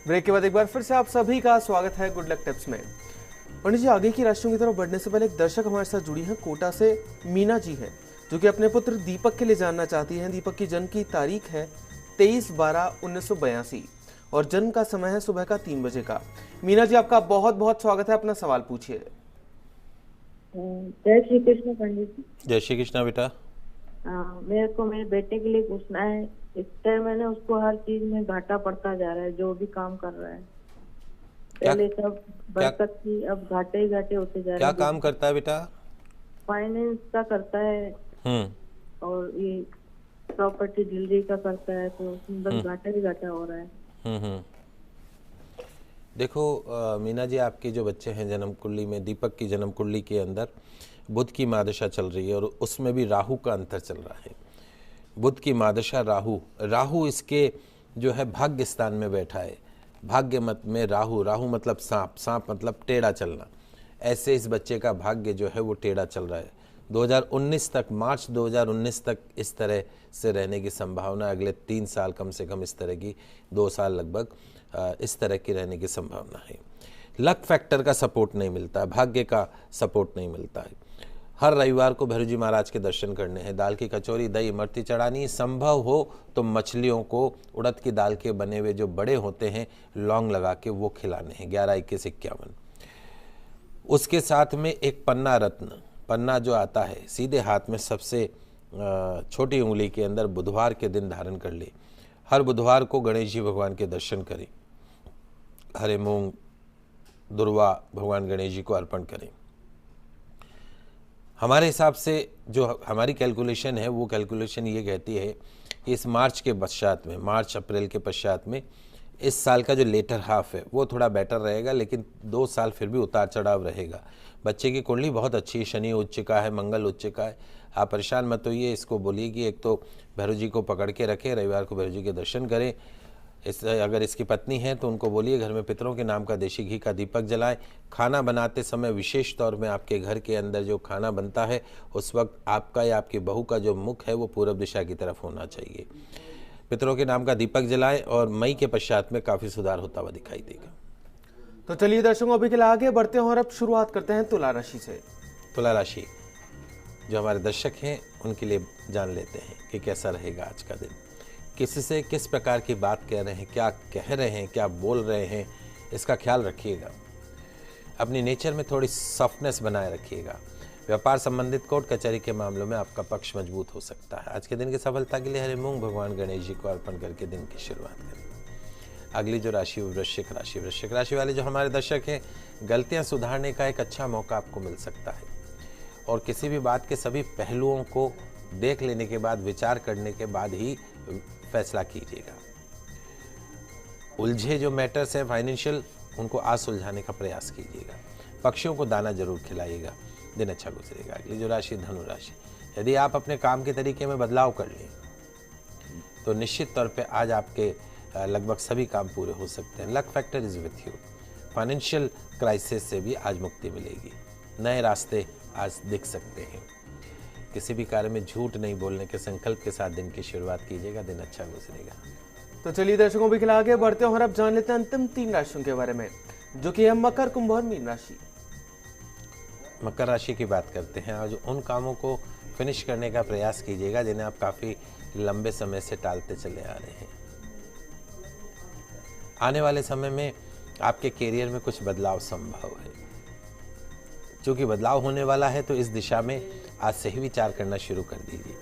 Break के बाद एक बार फिर से आप सभी का स्वागत है गुड लक टिप्स में। पंडित जी, आगे की राशियों की तरफ बढ़ने से पहले एक दर्शक हमारे साथ जुड़ी हैं, कोटा से मीना जी है, जो कि अपने पुत्र दीपक के लिए जानना चाहती हैं। दीपक की जन्म की तारीख है 23/12/1982 और जन्म का समय है सुबह का 3 बजे का। मीना जी, आपका बहुत बहुत स्वागत है, अपना सवाल पूछिए। जय श्री कृष्ण पंडित जी। जय श्री कृष्णा बेटा। मेरे को मेरे बेटे के लिए पूछना है। इस टाइम मैंने उसको हर चीज में घाटा पड़ता जा रहा है, जो भी काम कर रहा है। पहले सब बरकत थी, अब घाटे ही घाटे होते जा रहे हैं। क्या काम करता है बेटा? फाइनेंस का करता है और ये प्रॉपर्टी डीलरी का करता है, तो उसमें बस घाटा ही घाटा हो रहा है। देखो मीना जी, आपके जो बच्चे हैं जन्म कुंडली में, दीपक की जन्म कुंडली के अंदर बुध की महादशा चल रही है और उसमें भी राहु का अंतर चल रहा है। बुध की महादशा राहु इसके जो है भाग्य स्थान में बैठा है। भाग्य मत में राहु मतलब सांप मतलब टेढ़ा चलना। ऐसे इस बच्चे का भाग्य जो है वो टेढ़ा चल रहा है। 2019 तक, मार्च 2019 तक इस तरह से रहने की संभावना, अगले 3 साल कम से कम इस तरह की, 2 साल लगभग इस तरह की रहने की संभावना है। लक फैक्टर का सपोर्ट नहीं मिलता है, भाग्य का सपोर्ट नहीं मिलता है। हर रविवार को भैरू जी महाराज के दर्शन करने हैं, दाल की कचौरी, दही, इमरती चढ़ानी, संभव हो तो मछलियों को उड़द की दाल के बने हुए जो बड़े होते हैं लौंग लगा के वो खिलाने हैं। 11-21-51। उसके साथ में एक पन्ना रत्न, पन्ना जो आता है सीधे हाथ में सबसे छोटी उंगली के अंदर, बुधवार के दिन धारण कर ले। हर बुधवार को गणेश जी भगवान के दर्शन करें, हरे मूंग दुर्वा भगवान गणेश जी को अर्पण करें। हमारे हिसाब से जो हमारी कैलकुलेशन है वो कैलकुलेशन ये कहती है कि इस मार्च के पश्चात में, मार्च अप्रैल के पश्चात में, इस साल का जो लेटर हाफ है वो थोड़ा बेटर रहेगा, लेकिन 2 साल फिर भी उतार चढ़ाव रहेगा। बच्चे की कुंडली बहुत अच्छी है, शनि उच्च का है, मंगल उच्च का है। आप परेशान मत होइए, इसको बोलिए कि एक तो भैरू जी को पकड़ के रखें, रविवार को भैरू जी के दर्शन करें। अगर इसकी पत्नी है तो उनको बोलिए घर में पितरों के नाम का देशी घी का दीपक जलाएं। खाना बनाते समय विशेष तौर में आपके घर के अंदर जो खाना बनता है उस वक्त आपका या आपकी बहू का जो मुख है वो पूरब दिशा की तरफ होना चाहिए। पितरों के नाम का दीपक जलाएं और मई के पश्चात में काफ़ी सुधार होता हुआ दिखाई देगा। तो चलिए दर्शकों, अभी के लिए आगे बढ़ते हैं और अब शुरुआत करते हैं तुला राशि से। तुला राशि जो हमारे दर्शक हैं उनके लिए जान लेते हैं कि कैसा रहेगा आज का दिन। किसी से किस प्रकार की बात कह रहे हैं, क्या कह रहे हैं, क्या बोल रहे हैं, इसका ख्याल रखिएगा। अपनी नेचर में थोड़ी सॉफ्टनेस बनाए रखिएगा। व्यापार संबंधित कोर्ट कचहरी के मामलों में आपका पक्ष मजबूत हो सकता है। आज के दिन की सफलता के लिए हरे मूंग भगवान गणेश जी को अर्पण करके दिन की शुरुआत करें। अगली जो राशि वृश्चिक राशि। वृश्चिक राशि वाले जो हमारे दर्शक हैं, गलतियां सुधारने का एक अच्छा मौका आपको मिल सकता है और किसी भी बात के सभी पहलुओं को देख लेने के बाद, विचार करने के बाद ही फैसला कीजिएगा। उलझे जो मैटर्स हैं फाइनेंशियल, उनको आज सुलझाने का प्रयास कीजिएगा। पक्षियों को दाना जरूर खिलाइएगा, दिन अच्छा गुजरेगा। अगली जो राशि धनु राशि। यदि आप अपने काम के तरीके में बदलाव कर लें तो निश्चित तौर पे आज आपके लगभग सभी काम पूरे हो सकते हैं। Luck factor is with you. Financial crisis से भी आज मुक्ति मिलेगी। नए रास्ते आज दिख सकते हैं। किसी भी कार्य में झूठ नहीं बोलने के संकल्प के साथ दिन की शुरुआत कीजिएगा, दिन अच्छा गुजरेगा। तो चलिए दर्शकों, भी आगे बढ़ते हैं और अब जान लेते हैं अंतिम 3 राशियों के बारे में, जो कि है मकर, कुंभ और मीन राशि। मकर राशि की बात करते हैं। आज उन कामों को फिनिश करने का प्रयास कीजिएगा जिन्हें आप काफी लंबे समय से टालते चले आ रहे हैं। आने वाले समय में आपके कैरियर में कुछ बदलाव संभव है। क्योंकि बदलाव होने वाला है तो इस दिशा में आज से ही विचार करना शुरू कर दीजिए।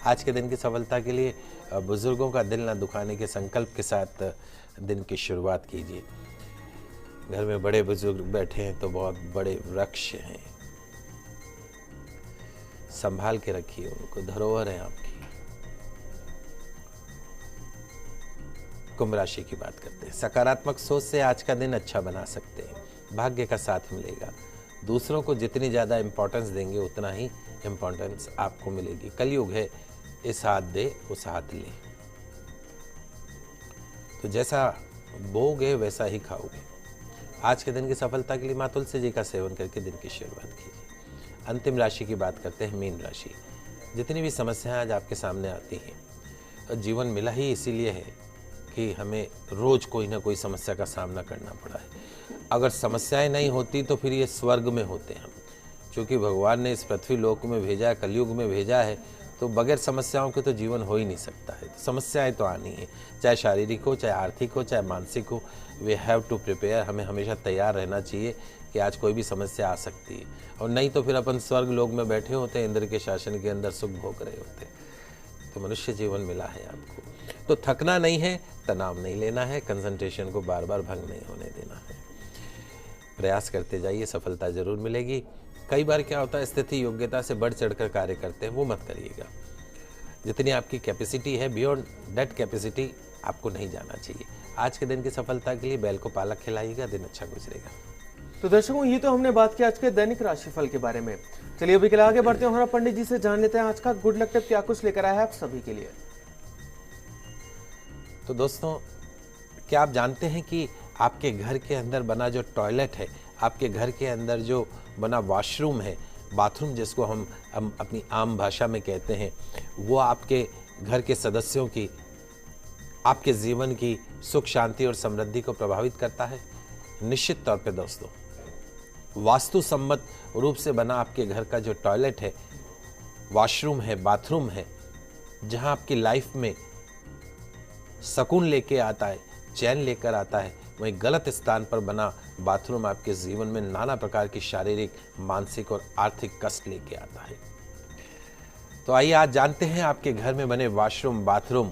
आज के दिन की सफलता के लिए बुजुर्गों का दिल न दुखाने के संकल्प के साथ दिन की शुरुआत कीजिए। घर में बड़े बुजुर्ग बैठे हैं तो बहुत बड़े वृक्ष हैं, संभाल के रखिए उनको, धरोहर है आपकी। कुंभ राशि की बात करते हैं। सकारात्मक सोच से आज का दिन अच्छा बना सकते हैं। भाग्य का साथ मिलेगा। दूसरों को जितनी ज़्यादा इम्पोर्टेंस देंगे उतना ही इम्पोर्टेंस आपको मिलेगी। कलयुग है, इस हाथ दे उस हाथ ले। तो जैसा बोओगे वैसा ही खाओगे। आज के दिन की सफलता के लिए मां तुलसी जी का सेवन करके दिन की शुरुआत कीजिए। अंतिम राशि की बात करते हैं मीन राशि। जितनी भी समस्याएं आज आपके सामने आती हैं, जीवन मिला ही इसीलिए है कि हमें रोज़ कोई ना कोई समस्या का सामना करना पड़ा है। अगर समस्याएं नहीं होती तो फिर ये स्वर्ग में होते हम, क्योंकि भगवान ने इस पृथ्वी लोक में भेजा है, कलयुग में भेजा है, तो बगैर समस्याओं के तो जीवन हो ही नहीं सकता है। तो समस्याएं तो आनी है, चाहे शारीरिक हो, चाहे आर्थिक हो, चाहे मानसिक हो। वी हैव टू प्रिपेयर, हमें हमेशा तैयार रहना चाहिए कि आज कोई भी समस्या आ सकती है, और नहीं तो फिर अपन स्वर्ग लोक में बैठे होते हैं, इंद्र के शासन के अंदर सुख भोग रहे होते हैं। तो मनुष्य जीवन मिला है आपको, तो थकना नहीं है, तनाव नहीं लेना है, कंसंट्रेशन को बार बार भंग नहीं होने देना है। प्रयास करते जाइए, सफलता जरूर मिलेगी। कई बार क्या होता है, स्थिति योग्यता से बढ़ चढ़कर कार्य करते हैं, वो मत करिएगा। जितनी आपकी कैपेसिटी है, बियॉन्ड दैट कैपेसिटी आपको नहीं जाना चाहिए। आज के दिन की सफलता के लिए बैल को पालक खिलाइएगा, दिन अच्छा गुजरेगा। तो दर्शकों, ये तो हमने बात की आज के दैनिक राशिफल के बारे में। चलिए अभी के लिए आगे बढ़ते हैं, हमारा पंडित जी से जान लेते हैं आज का गुड लक टिप क्या कुछ लेकर आया है आप सभी के लिए। तो दोस्तों, क्या आप जानते हैं कि आपके घर के अंदर बना जो टॉयलेट है, आपके घर के अंदर जो बना वॉशरूम है, बाथरूम जिसको हम अपनी आम भाषा में कहते हैं, वो आपके घर के सदस्यों की, आपके जीवन की सुख शांति और समृद्धि को प्रभावित करता है? निश्चित तौर पे दोस्तों, वास्तु सम्मत रूप से बना आपके घर का जो टॉयलेट है, वॉशरूम है, बाथरूम है, जहां आपकी लाइफ में सुकून लेके आता है, चैन लेकर आता है, वहीं गलत स्थान पर बना बाथरूम आपके जीवन में नाना प्रकार की शारीरिक, मानसिक और आर्थिक कष्ट लेके आता है। तो आइए आज जानते हैं आपके घर में बने वॉशरूम, बाथरूम,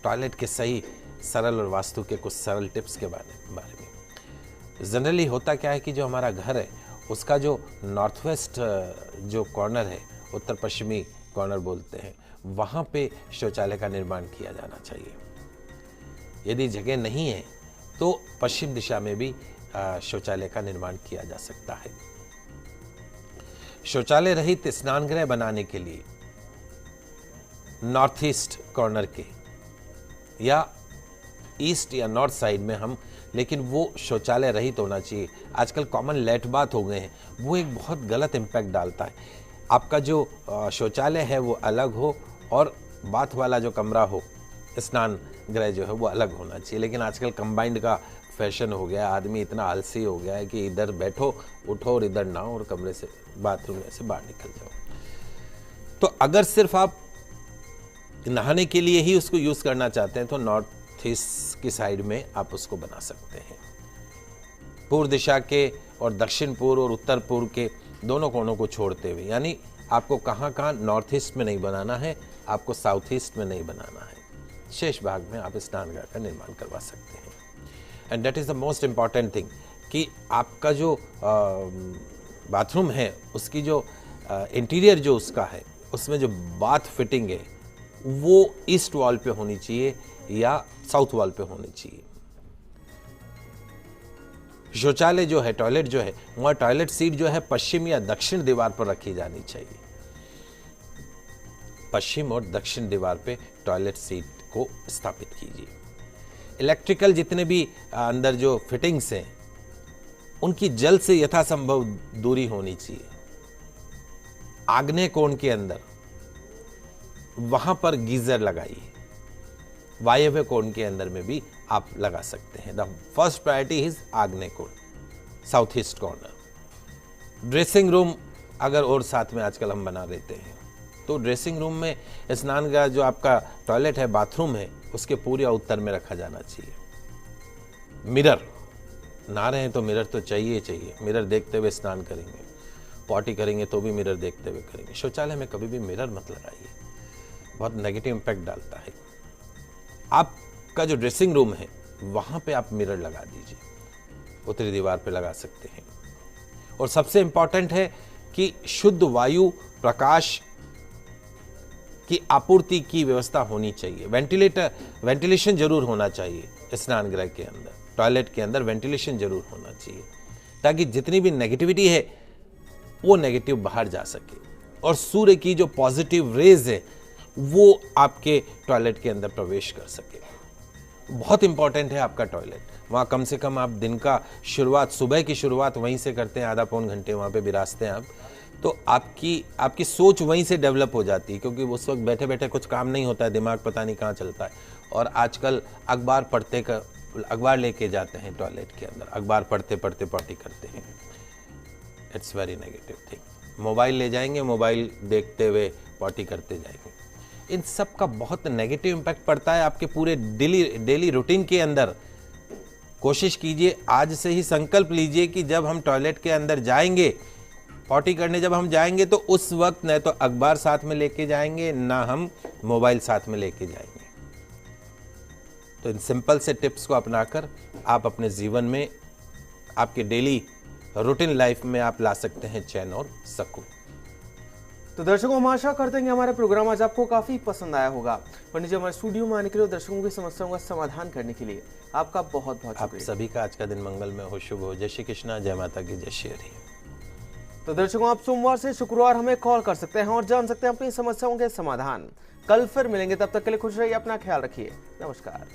टॉयलेट के सही, सरल और वास्तु के कुछ सरल टिप्स के बारे में। जनरली होता क्या है कि जो हमारा घर है, उसका जो नॉर्थ वेस्ट जो कॉर्नर है, उत्तर पश्चिमी कॉर्नर बोलते हैं, वहाँ पे शौचालय का निर्माण किया जाना चाहिए। यदि जगह नहीं है तो पश्चिम दिशा में भी शौचालय का निर्माण किया जा सकता है। शौचालय रहित स्नानगृह बनाने के लिए नॉर्थ ईस्ट कॉर्नर के या ईस्ट या नॉर्थ साइड में हम, लेकिन वो शौचालय रहित होना चाहिए। आजकल कॉमन लेट बाथ हो गए हैं, वो एक बहुत गलत इम्पैक्ट डालता है। आपका जो शौचालय है वो अलग हो और बाथ वाला जो कमरा हो, स्नान गृह जो है वो अलग होना चाहिए। लेकिन आजकल कंबाइंड का फैशन हो गया, आदमी इतना आलसी हो गया है कि इधर बैठो, उठो और इधर ना हो और कमरे से, बाथरूम में से बाहर निकल जाओ। तो अगर सिर्फ आप नहाने के लिए ही उसको यूज करना चाहते हैं तो नॉर्थ ईस्ट की साइड में आप उसको बना सकते हैं। पूर्व दिशा के और दक्षिण पूर्व और उत्तर पूर्व के दोनों कोनों को छोड़ते हुए, यानी आपको कहाँ नॉर्थ ईस्ट में नहीं बनाना है, आपको साउथ ईस्ट में नहीं बनाना है, शेष भाग में आप स्नानगृह का निर्माण करवा सकते हैं। And that is the most important thing कि आपका जो बाथरूम है, उसकी जो इंटीरियर जो उसका है, उसमें जो बाथ फिटिंग है वो ईस्ट वॉल पे होनी चाहिए या साउथ वॉल पे होनी चाहिए। शौचालय जो है, टॉयलेट जो है, वहां टॉयलेट सीट जो है पश्चिम या दक्षिण दीवार पर रखी जानी चाहिए। पश्चिम और दक्षिण दीवार पे टॉयलेट सीट को स्थापित कीजिए। इलेक्ट्रिकल जितने भी अंदर जो फिटिंग्स हैं, उनकी जल से यथासंभव दूरी होनी चाहिए। आग्नेय कोण के अंदर वहां पर गीजर लगाइए। वायव्य कोण के अंदर में भी आप लगा सकते हैं। द फर्स्ट प्रायोरिटी इज आग्नेय कोण, south east corner. Dressing room अगर और साथ में आजकल हम बना लेते हैं, तो ड्रेसिंग रूम में स्नानगृह जो आपका टॉयलेट है, बाथरूम है, उसके पूरे उत्तर में रखा जाना चाहिए। मिरर, नहा रहे हैं तो मिरर तो चाहिए। मिरर देखते हुए स्नान करेंगे, पॉटी करेंगे तो भी मिरर देखते हुए करेंगे। शौचालय में कभी भी मिरर मत लगाइए, बहुत नेगेटिव इंपैक्ट डालता है। आपका जो ड्रेसिंग रूम है वहां पे आप मिरर लगा दीजिए, उत्तरी दीवार पे लगा सकते हैं। और सबसे इंपॉर्टेंट है कि शुद्ध वायु, प्रकाश की आपूर्ति की व्यवस्था होनी चाहिए। वेंटिलेशन जरूर होना चाहिए स्नानगृह के अंदर, टॉयलेट के अंदर वेंटिलेशन जरूर होना चाहिए, ताकि जितनी भी नेगेटिविटी है वो नेगेटिव बाहर जा सके और सूर्य की जो पॉजिटिव रेज है वो आपके टॉयलेट के अंदर प्रवेश कर सके। बहुत इंपॉर्टेंट है आपका टॉयलेट। वहाँ कम से कम आप दिन का शुरुआत, सुबह की शुरुआत वहीं से करते हैं, आधा पौन घंटे वहाँ पे विराजते हैं आप, तो आपकी सोच वहीं से डेवलप हो जाती है, क्योंकि उस वक्त बैठे बैठे कुछ काम नहीं होता है, दिमाग पता नहीं कहाँ चलता है। और आजकल अखबार लेके जाते हैं टॉयलेट के अंदर, अखबार पढ़ते पढ़ते पॉटी करते हैं। It's very negative thing. Mobile ले जाएंगे, मोबाइल देखते हुए पॉटी करते जाएंगे। इन सब का बहुत नेगेटिव इम्पैक्ट पड़ता है आपके पूरे डेली रूटीन के अंदर। कोशिश कीजिए, आज से ही संकल्प लीजिए कि जब हम टॉयलेट के अंदर जाएंगे, पॉटी करने जब हम जाएंगे, तो उस वक्त न तो अखबार साथ में लेके जाएंगे, ना हम मोबाइल साथ में लेके जाएंगे। तो इन सिंपल से टिप्स को अपनाकर आप अपने जीवन में, आपके डेली रूटीन लाइफ में आप ला सकते हैं चैन और सुकून। तो दर्शकों, हम आशा करते हैं कि हमारे प्रोग्राम आज आपको काफी पसंद आया होगा। पंडित जी, हमारे स्टूडियो में आने के लिए, दर्शकों की समस्याओं का समाधान करने के लिए आपका बहुत बहुत आप शुक्रिया। सभी का आज का दिन मंगलमय हो, शुभ हो। जय श्री कृष्णा, जय माता की, जय श्री हरि। तो दर्शकों, आप सोमवार से शुक्रवार हमें कॉल कर सकते हैं और जान सकते हैं अपनी समस्याओं के समाधान। कल फिर मिलेंगे, तब तक के लिए खुश रहिए, अपना ख्याल रखिए। नमस्कार।